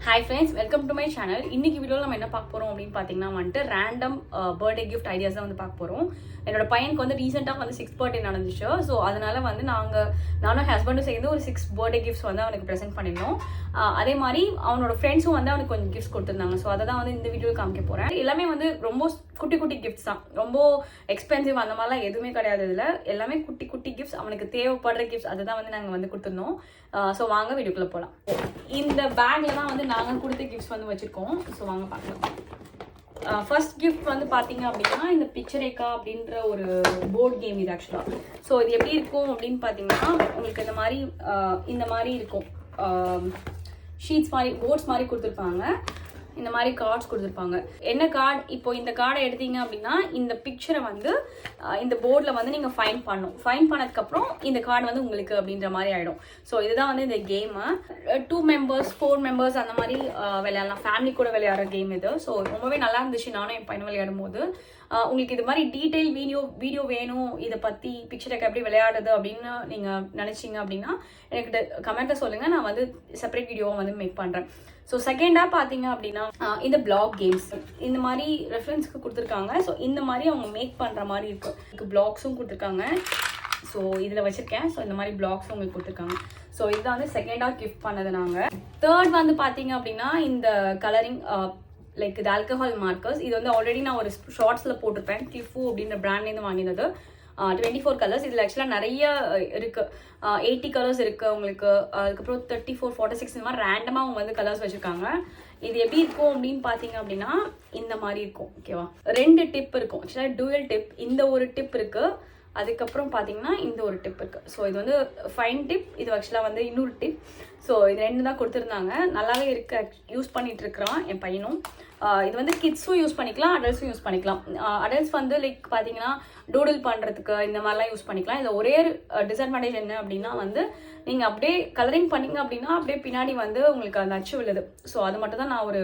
Hi friends, welcome to my channel. இன்னைக்கு வீடியோல நம்ம என்ன பார்க்க போறோம் அப்படினு பாத்தீங்கன்னா வந்து random birthday gift ideas தான் வந்து பார்க்க போறோம். என்னோட பையனுக்கு வந்து ரீசன்ட்டா வந்து 6th பர்த்டே நடந்துச்சு. சோ அதனால வந்து நானும் ஹஸ்பண்டும் சேர்ந்து ஒரு 6 பர்த்டே கிஃப்ட்ஸ் வந்து அவனுக்கு பிரசன்ட் பண்ணிருந்தோம். அதே மாதிரி அவனோட ஃப்ரெண்ட்ஸும் வந்து அவனுக்கு கொஞ்சம் கிஃப்ட்ஸ் கொடுத்திருந்தாங்க. சோ அத தான் வந்து இந்த வீடியோல காமிக்க போறேன். எல்லாமே வந்து ரொம்ப குட்டி குட்டி கிஃப்ட்ஸ் தான். ரொம்ப எக்ஸ்பென்சிவ் அந்த மாதிரிலாம் எதுவுமே கிடையாது இதுல. எல்லாமே குட்டி குட்டி கிஃப்ட்ஸ் அவனுக்கு தேவைப்படுற கிஃப்ட்ஸ் அதுதான் வந்து நாங்க வந்து கொடுத்திருந்தோம். சோ வாங்க வீடியோக்குள்ள போலாம். இந்த பேக்ல தான் வந்து நாங்க கொடுத்த கிஃப்ட்ஸ் வந்து வச்சிருக்கோம். சோ வாங்க பார்க்கலாம். ஃபர்ஸ்ட் கிஃப்ட் வந்து பாத்தீங்க அப்படின்னா இந்த பிக்சரேக்கா அப்படின்ற ஒரு போர்டு கேம் இது ஆக்சுவலா. ஸோ இது எப்படி இருக்கும் அப்படின்னு பாத்தீங்கன்னா உங்களுக்கு இந்த மாதிரி இருக்கும். ஷீட்ஸ் மாதிரி போர்ட்ஸ் மாதிரி கொடுத்துருப்பாங்க. இந்த மாதிரி கார்ட்ஸ் கொடுத்துருப்பாங்க. என்ன கார்டு இப்போ இந்த கார்டை எடுத்தீங்க அப்படின்னா இந்த பிக்சரை வந்து இந்த போர்டில் வந்து நீங்கள் ஃபைன் பண்ணணும். ஃபைன் பண்ணதுக்கப்புறம் இந்த கார்டு வந்து உங்களுக்கு அப்படின்ற மாதிரி ஆகிடும். ஸோ இதுதான் வந்து இந்த கேமு. 2 members 4 members அந்த மாதிரி விளையாடலாம். ஃபேமிலி கூட விளையாடுற கேம் இது. ஸோ ரொம்பவே நல்லா இருந்துச்சு நானும் என் பையன் விளையாடும் போது. உங்களுக்கு இது மாதிரி டீட்டெயில் வீடியோ வேணும் இதை பற்றி பிக்சருக்கு எப்படி விளையாடுறது அப்படின்னு நீங்கள் நினச்சிங்க அப்படின்னா எனக்கு கமெண்ட்டை சொல்லுங்கள். நான் வந்து செப்பரேட் வீடியோவை வந்து மேக் பண்ணுறேன். ஸோ செகண்டாக பார்த்தீங்க அப்படின்னா இந்த பிளாக் கேம்ஸ் இந்த மாதிரி ரெஃபரன்ஸ்க்கு கொடுத்துருக்காங்க. ஸோ இந்த மாதிரி அவங்க மேக் பண்ணுற மாதிரி இருக்கு. பிளாக்ஸும் கொடுத்துருக்காங்க. ஸோ இதில் வச்சுருக்கேன். ஸோ இந்த மாதிரி பிளாக்ஸும் உங்களுக்கு கொடுத்துருக்காங்க. ஸோ இதுதான் வந்து செகண்டாக கிஃப்ட் பண்ணது நாங்கள். தேர்ட் வந்து பார்த்தீங்க அப்படின்னா இந்த கலரிங் லைக் இது ஆல்கஹால் மார்க்கர்ஸ். இது வந்து ஆல்ரெடி நான் ஒரு ஷார்ட்ஸில் போட்டிருப்பேன். கிஃபு அப்படின்ற பிராண்ட்லேருந்து வாங்கினது. 24 கலர்ஸ். இதில் ஆக்சுவலாக நிறைய இருக்கு. 80 கலர்ஸ் இருக்கு உங்களுக்கு. அதுக்கப்புறம் 34 46 இந்த மாதிரி ரேண்டமாக அவங்க வந்து கலர்ஸ் வச்சிருக்காங்க. இது எப்படி இருக்கும் அப்படின்னு பார்த்தீங்க அப்படின்னா இந்த மாதிரி இருக்கும். ஓகேவா, 2 டிப் இருக்கும். ஆக்சுவலாக டூயல் டிப். இந்த ஒரு டிப் இருக்கு. அதுக்கப்புறம் பார்த்தீங்கன்னா இந்த ஒரு டிப் இருக்கு. ஸோ இது வந்து ஃபைன் டிப். இது ஆக்சுவலாக வந்து இன்னொரு டிப். ஸோ இது 2 தான் கொடுத்துருந்தாங்க. நல்லாவே இருக்கு. யூஸ் பண்ணிட்டு இருக்கிறான் என் பையனும். இது வந்து கிட்ஸும் யூஸ் பண்ணிக்கலாம், அடல்ட்ஸும் யூஸ் பண்ணிக்கலாம். அடல்ட்ஸ் வந்து லைக் பார்த்தீங்கன்னா டூடில் பண்ணுறதுக்கு இந்த மாதிரிலாம் யூஸ் பண்ணிக்கலாம். இதில் ஒரே டிஸ்அட்வான்டேஜ் என்ன அப்படின்னா வந்து நீங்கள் அப்படியே கலரிங் பண்ணிங்க அப்படின்னா அப்படியே பின்னாடி வந்து உங்களுக்கு அந்த அச்சு விழுது. ஸோ அது மட்டும் தான் நான் ஒரு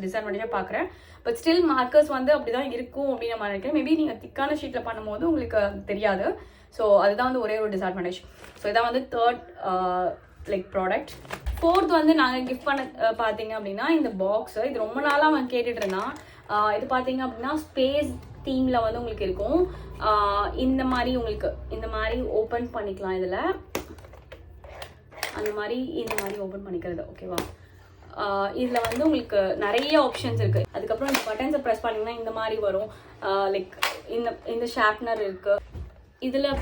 டிஸ்அட்வான்டேஜாக பார்க்குறேன். பட் ஸ்டில் மார்க்கர்ஸ் வந்து அப்படி தான் இருக்கும் அப்படின்னு நான் நினைக்கிறேன். மேபி நீங்கள் திக்கான ஷீட்டில் பண்ணும்போது உங்களுக்கு தெரியாது. ஸோ அதுதான் வந்து ஒரே ஒரு டிஸ்அட்வான்டேஜ். ஸோ இதான் வந்து தேர்ட் லைக் ப்ராடக்ட். ஃபோர்த் வந்து நாங்கள் கிஃப்ட் பண்ண பார்த்தீங்க அப்படின்னா இந்த பாக்ஸு. இது ரொம்ப நாளாக அவன் கேட்டுட்டு இருந்தான். இது பார்த்தீங்க அப்படின்னா ஸ்பேஸ் தீமில் வந்து உங்களுக்கு இருக்கும். இந்த மாதிரி உங்களுக்கு இந்த மாதிரி ஓப்பன் பண்ணிக்கலாம். இதில் அந்த மாதிரி இந்த மாதிரி ஓப்பன் பண்ணிக்கிறது. ஓகேவா, இதில் வந்து உங்களுக்கு நிறைய ஆப்ஷன்ஸ் இருக்குது. அதுக்கப்புறம் இந்த பட்டன்ஸை ப்ரெஸ் பண்ணிங்கன்னா இந்த மாதிரி வரும். லைக் இந்த ஷார்ப்னர் இருக்குது. இதில்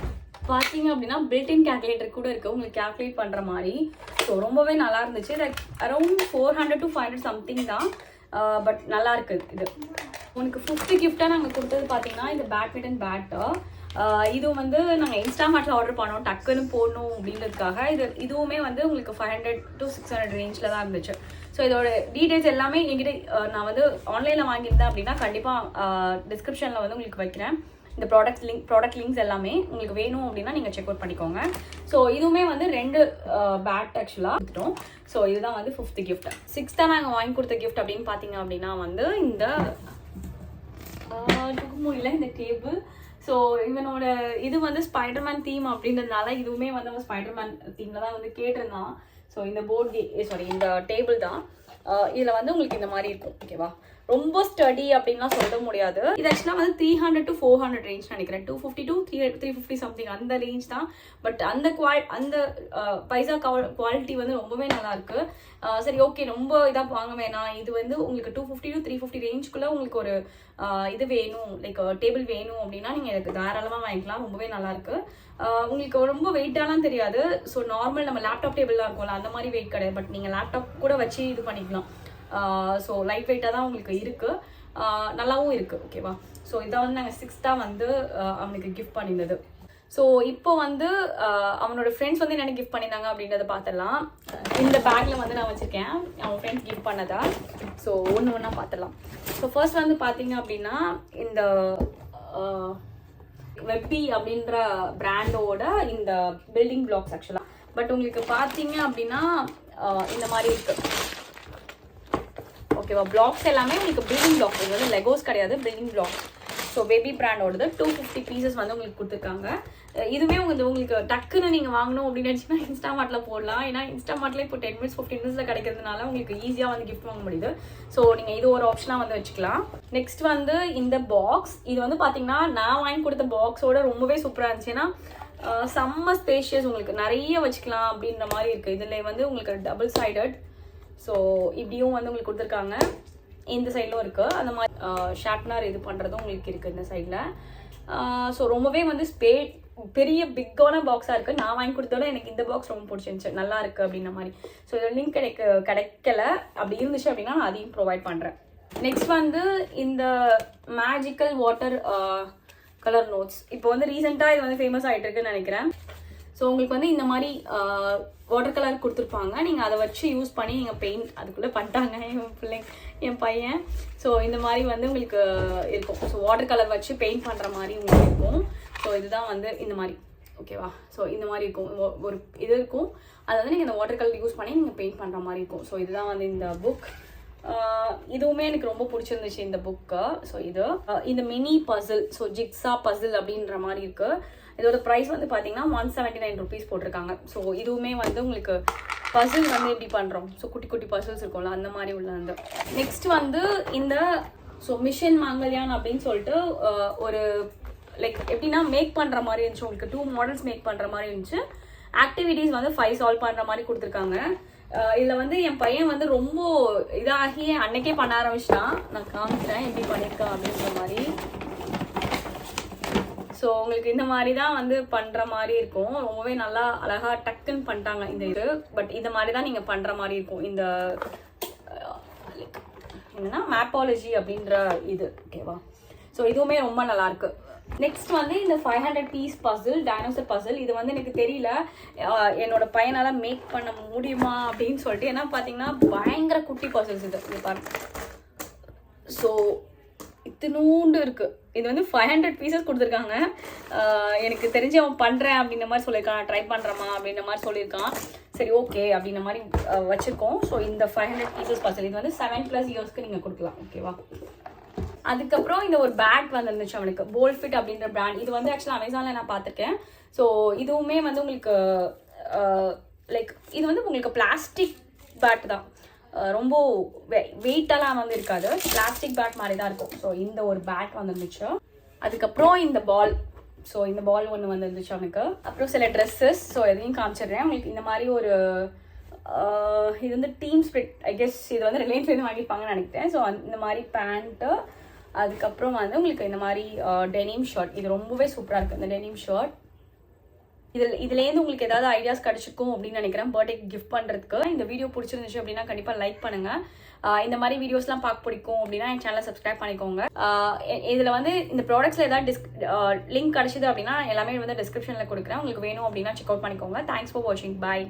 பார்த்தீங்க அப்படின்னா பில்டின் கேல்குலேட்டர் கூட இருக்குது உங்களுக்கு கேல்குலேட் பண்ணுற மாதிரி. ஸோ ரொம்பவே நல்லா இருந்துச்சு. லைக் அரௌண்ட் 400 to 500 சம்திங் தான். பட் நல்லா இருக்குது. இது உனக்கு 5th கிஃப்டாக நாங்கள் கொடுத்தது பார்த்தீங்கன்னா இந்த பேட்மிண்டன் பேட்டு. இது வந்து நாங்கள் இன்ஸ்டாமார்ட்டில் ஆர்டர் பண்ணோம் டக்குன்னு போடணும் அப்படின்றதுக்காக. இதுவுமே வந்து உங்களுக்கு 500 to 600 ரேஞ்சில் தான் இருந்துச்சு. ஸோ இதோட டீட்டெயில்ஸ் எல்லாமே என்கிட்ட நான் வந்து ஆன்லைனில் வாங்கியிருந்தேன் அப்படின்னா கண்டிப்பாக டிஸ்கிரிப்ஷனில் வந்து உங்களுக்கு வைக்கிறேன். இந்த ப்ராடக்ட் லிங்க்ஸ் எல்லாமே உங்களுக்கு வேணும் அப்படின்னா நீங்கள் செக் அவுட் பண்ணிக்கோங்க. ஸோ இதுவுமே வந்து 2 பேட் ஆக்சுவலாக கொடுத்துட்டோம். ஸோ இதுதான் வந்து 5th கிஃப்ட். 6th நாங்கள் வாங்கி கொடுத்த கிஃப்ட் அப்படின்னு பார்த்தீங்க அப்படின்னா வந்து இந்த முடியல இந்த டேபிள். ஸோ இவனோட இது வந்து ஸ்பைடர்மேன் தீம் அப்படின்றதுனால இதுவுமே வந்து அவன் ஸ்பைடர்மேன் தீமில் தான் வந்து கேட்டிருந்தான். ஸோ இந்த இந்த டேபிள் தான். இதில் வந்து உங்களுக்கு இந்த மாதிரி இருக்கும். ஓகேவா, ரொம்ப ஸ்டடி அப்படின்லாம் சொல்ல முடியாது. இது ஆக்சுவலாக வந்து 300 to 400 ரேஞ்ச் நினைக்கிறேன். 250 to 350 சம்திங் அந்த ரேஞ்ச் தான். பட் அந்த பைசா குவாலிட்டி வந்து ரொம்பவே நல்லா இருக்கு. சரி ஓகே, ரொம்ப இதாக வாங்க வேணாம். இது வந்து உங்களுக்கு 250 to 350 ரேஞ்சுக்குள்ள உங்களுக்கு ஒரு இது வேணும் லைக் டேபிள் வேணும் அப்படின்னா நீங்கள் எனக்கு தாராளமாக வாங்கிக்கலாம். ரொம்பவே நல்லா இருக்கு. உங்களுக்கு ரொம்ப வெயிட்டாலாம் தெரியாது. ஸோ நார்மல் நம்ம லேப்டாப் டேபிள்லாம் இருக்கும்ல அந்த மாதிரி வெயிட் கிடையாது. பட் நீங்கள் லேப்டாப் கூட வச்சு இது பண்ணிக்கலாம். ஸோ லைட் வெயிட்டாக தான் உங்களுக்கு இருக்குது. நல்லாவும் இருக்குது. ஓகேவா, ஸோ இதை வந்து நாங்கள் 6th வந்து அவனுக்கு கிஃப்ட் பண்ணியிருந்தது. ஸோ இப்போ வந்து அவனோட ஃப்ரெண்ட்ஸ் வந்து என்ன கிஃப்ட் பண்ணியிருந்தாங்க அப்படின்றத பார்த்துடலாம். இந்த பேக்கில் வந்து நான் வச்சுருக்கேன் அவன் ஃப்ரெண்ட்ஸ் கிஃப்ட் பண்ணதா. ஸோ ஒன்று பார்த்துடலாம். ஸோ ஃபர்ஸ்ட் வந்து பார்த்தீங்க அப்படின்னா இந்த வெப்பி அப்படின்ற பிராண்டோட இந்த பில்டிங் பிளாக்ஸ் ஆக்சுவலாக. பட் உங்களுக்கு பார்த்தீங்க அப்படின்னா இந்த மாதிரி இருக்குது. ஓகேவா, பிளாக்ஸ் எல்லாமே உங்களுக்கு பில்டிங் பிளாக்ஸ். இது வந்து லெகோஸ் கிடையாது, பில்டிங் பிளாக்ஸ். ஸோ பேபி பிராண்டோடது 250 பீசஸ் வந்து உங்களுக்கு கொடுத்துருக்காங்க. இதுவுமே உங்களுக்கு டக்குன்னு நீங்கள் வாங்கணும் அப்படின்னு நினச்சிங்கன்னா இன்ஸ்டாமார்ட்டில் போடலாம். ஏன்னா இன்ஸ்டாமார்ட்டில் இப்போ 10 minutes 15 minutes கிடைக்கிறதுனால உங்களுக்கு ஈஸியாக வந்து கிஃப்ட் வாங்க முடியுது. ஸோ நீங்கள் இது ஒரு ஆப்ஷனாக வந்து வச்சுக்கலாம். நெக்ஸ்ட் வந்து இந்த பாக்ஸ், இது வந்து பார்த்தீங்கன்னா நான் வாங்கி கொடுத்த பாக்ஸோட ரொம்பவே சூப்பராக இருந்துச்சு. ஏன்னா செம்ம ஸ்பேஷியஸ், உங்களுக்கு நிறைய வச்சுக்கலாம் அப்படின்ற மாதிரி இருக்குது. இதில் வந்து உங்களுக்கு டபுள் சைடட், ஸோ இப்படியும் வந்து உங்களுக்கு கொடுத்துருக்காங்க. இந்த சைட்லும் இருக்குது. அந்த மாதிரி ஷார்ப்னர் இது பண்ணுறதும் உங்களுக்கு இருக்குது இந்த சைடில். ஸோ ரொம்பவே வந்து பெரிய பிக்கான பாக்ஸாக இருக்குது. நான் வாங்கி கொடுத்தோட எனக்கு இந்த பாக்ஸ் ரொம்ப பிடிச்சிருந்துச்சு, நல்லா இருக்குது அப்படின்ற மாதிரி. ஸோ இதோட லிங்க் கிடைக்கல, அப்படி இருந்துச்சு அப்படின்னா நான் அதையும் ப்ரொவைட் பண்ணுறேன். நெக்ஸ்ட் வந்து இந்த மேஜிக்கல் வாட்டர் கலர் நோட்ஸ். இப்போ வந்து ரீசெண்டாக இது வந்து ஃபேமஸ் ஆகிட்டு இருக்குன்னு நினைக்கிறேன். ஸோ உங்களுக்கு வந்து இந்த மாதிரி வாட்டர் கலர் கொடுத்துருப்பாங்க. நீங்கள் அதை வச்சு யூஸ் பண்ணி நீங்கள் பெயிண்ட் அதுக்குள்ளே பண்ணிட்டாங்க என் பையன். ஸோ இந்த மாதிரி வந்து உங்களுக்கு இருக்கும். ஸோ வாட்டர் கலர் வச்சு பெயிண்ட் பண்ணுற மாதிரி உங்களுக்கு இருக்கும். ஸோ இதுதான் வந்து இந்த மாதிரி, ஓகேவா? ஸோ இந்த மாதிரி இருக்கும், ஒரு இது இருக்கும். அதை வந்து நீங்கள் இந்த வாட்டர் கலர் யூஸ் பண்ணி நீங்கள் பெயிண்ட் பண்ணுற மாதிரி இருக்கும். ஸோ இதுதான் வந்து இந்த புக். இதுவுமே எனக்கு ரொம்ப பிடிச்சிருந்துச்சு இந்த புக்கு. ஸோ இது இந்த mini puzzle, so jigsaw puzzle அப்படின்ற மாதிரி இருக்குது. இதோட ப்ரைஸ் வந்து பார்த்தீங்கன்னா 179 rupees போட்டிருக்காங்க. ஸோ இதுவுமே வந்து உங்களுக்கு பசில் வந்து எப்படி பண்ணுறோம், ஸோ குட்டி குட்டி பசில்ஸ் இருக்கும்ல அந்த மாதிரி உள்ள வந்து. நெக்ஸ்ட் வந்து இந்த மிஷன் மாங்கல்யான் அப்படின்னு சொல்லிட்டு ஒரு லைக் எப்படின்னா மேக் பண்ணுற மாதிரி இருந்துச்சு. உங்களுக்கு 2 models மேக் பண்ணுற மாதிரி இருந்துச்சு. ஆக்டிவிட்டீஸ் வந்து 5 சால்வ் பண்ணுற மாதிரி கொடுத்துருக்காங்க. இதில் வந்து என் பையன் வந்து ரொம்ப இதாகி அன்னைக்கே பண்ண ஆரம்பிச்சிட்டான். நான் காமிக்கிறேன் எப்படி பண்ணியிருக்கான் அப்படின்ற மாதிரி. ஸோ உங்களுக்கு இந்த மாதிரி தான் வந்து பண்ணுற மாதிரி இருக்கும். ரொம்பவே நல்லா அழகாக டக்குன்னு பண்ணிட்டாங்க இந்த இது. பட் இந்த மாதிரி தான் நீங்கள் பண்ணுற மாதிரி இருக்கும். இந்த என்னன்னா மேப்பாலஜி அப்படின்ற இது, ஓகேவா? ஸோ இதுவுமே ரொம்ப நல்லாயிருக்கு. நெக்ஸ்ட் வந்து இந்த 500 piece பசில், டைனோசர் பசில். இது வந்து எனக்கு தெரியல என்னோட பையனால் மேக் பண்ண முடியுமா அப்படின்னு சொல்லிட்டு. ஏன்னா பார்த்தீங்கன்னா பயங்கர குட்டி பசில்ஸ் இது பாருங்க. ஸோ இத்தினூண்டு இருக்குது. இது வந்து 500 pieces கொடுத்துருக்காங்க. எனக்கு தெரிஞ்சு அவன் பண்ணுறேன் அப்படின்ற மாதிரி சொல்லியிருக்கான், ட்ரை பண்ணுறமா அப்படின்ற மாதிரி சொல்லியிருக்கான். சரி ஓகே அப்படின்ற மாதிரி வச்சுருக்கோம். ஸோ இந்த 500 pieces பசில் இது வந்து 7+ yearsக்கு நீங்கள் கொடுக்கலாம், ஓகேவா? அதுக்கப்புறம் இந்த ஒரு பேட் வந்துருந்துச்சு அவனுக்கு, போல் ஃபிட் அப்படின்ற பிராண்ட். இது வந்து ஆக்சுவலாக அமேசானில் நான் பார்த்துருக்கேன். ஸோ இதுவுமே வந்து உங்களுக்கு லைக் இது வந்து உங்களுக்கு பிளாஸ்டிக் பேட் தான், ரொம்ப வெயிட்டெல்லாம் வந்து இருக்காது, பிளாஸ்டிக் பேட் மாதிரி தான் இருக்கும். ஸோ இந்த ஒரு பேட் வந்துருந்துச்சு. அதுக்கப்புறம் இந்த பால், ஸோ இந்த பால் ஒன்று வந்துருந்துச்சு அவனுக்கு. அப்புறம் சில ட்ரெஸ்ஸஸ், ஸோ எதையும் காமிச்சிடுறேன் உங்களுக்கு. இந்த மாதிரி ஒரு இது வந்து டீம் ஸ்பிரிட், ஐ கெஸ் இது வந்து ரிலையன்ஸ்லேருந்து வாங்கியிருப்பாங்கன்னு நினைக்கிறேன். ஸோ இந்த மாதிரி பேண்ட்டு, அதுக்கப்புறம் வந்து உங்களுக்கு இந்த மாதிரி டெனிம் ஷர்ட். இது ரொம்பவே சூப்பராக இருக்குது இந்த டெனிம் ஷர்ட். இதுலேருந்து உங்களுக்கு ஏதாவது ஐடியாஸ் கிடச்சிருக்கும் அப்படின்னு நினைக்கிறேன் பர்த்டேக்கு கிஃப்ட் பண்ணுறதுக்கு. இந்த வீடியோ பிடிச்சிருந்துச்சு அப்படின்னா கண்டிப்பாக லைக் பண்ணுங்கள். இந்த மாதிரி வீடியோஸ்லாம் பார்க்க பிடிக்கும் அப்படின்னா என் சேனலை சப்ஸ்கிரைப் பண்ணிக்கோங்க. இதில் வந்து இந்த ப்ராடக்ட்ஸில் ஏதாவது லிங்க் கிடச்சிது அப்படின்னா எல்லாமே வந்து டிஸ்கிரிப்ஷனில் கொடுக்குறேன். உங்களுக்கு வேணும் அப்படின்னா செக் அவுட் பண்ணிக்கோங்க. தேங்க்ஸ் ஃபார் வாட்சிங். பாய்.